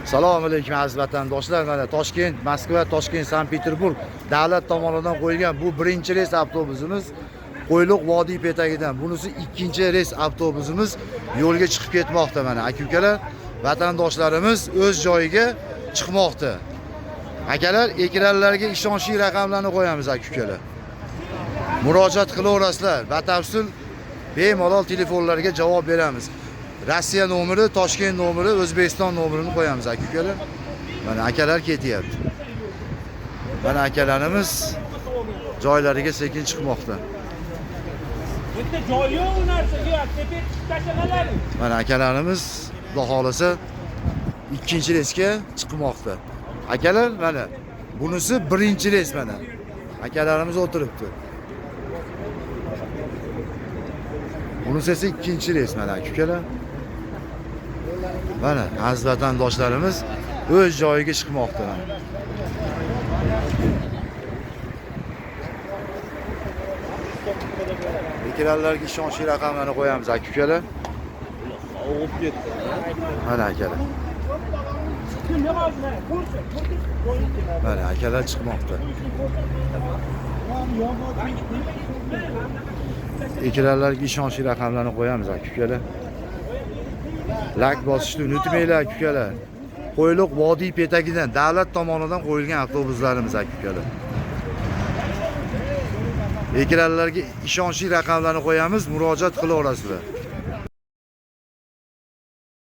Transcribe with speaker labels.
Speaker 1: Assalomu alaykum aziz vatandoshlar. Mana Toshkent, Moskva, Toshkent, Sankt-Peterburg davlat tomonidan qo'yilgan bu birinchi reys avtobusimiz Qo'yliq vodiy petagidan. Bunisi ikkinchi reys avtobusimiz yo'lga chiqib ketmoqda mana. Aka-ukalar, vatandoshlarimiz o'z joyiga chiqmoqda. Akalar, ekranlarga ishonchli raqamlarni qo'yamiz aka-ukalar. Murojaat qilaverasizlar. Batafsil bemalol telefonlarga javob beramiz. Rossiya nomeri, Toshkent nomeri, O'zbekiston nomerini qo'yamiz aka-ukalar. Mana akalar ketyapti. Mana akalarimiz joylariga sekin chiqmoqda.
Speaker 2: Bitta joy yo'q u narsaga, tepib tashlanalar.
Speaker 1: Mana akalarimiz xudo xolasa ikkinchi reysga chiqmoqda. Akalar mana bunisi birinchi reys mana. Akalarimiz o'tiribdi. Bunisi esa ikkinchi reys mana aka-ukalar. Mana aziz vatandoshlarimiz o'z joyiga chiqmoqda. Ekranlarga ishonchli raqamlarni qo'yamiz aka-ukalar.
Speaker 2: Sovib ketdi.
Speaker 1: Mana akalar. Mana akalar chiqmoqda. Ekranlarga ishonchli raqamlarni qo'yamiz aka-ukalar. Like bosishni unutmanglar aka-ukalar. Qo'yliq vodiy petagidan davlat tomonidan qo'yilgan avtobuslarimiz aka-ukalar. Ekranlarga ishonchli raqamlarni qo'yamiz, murojaat qilaverasizlar.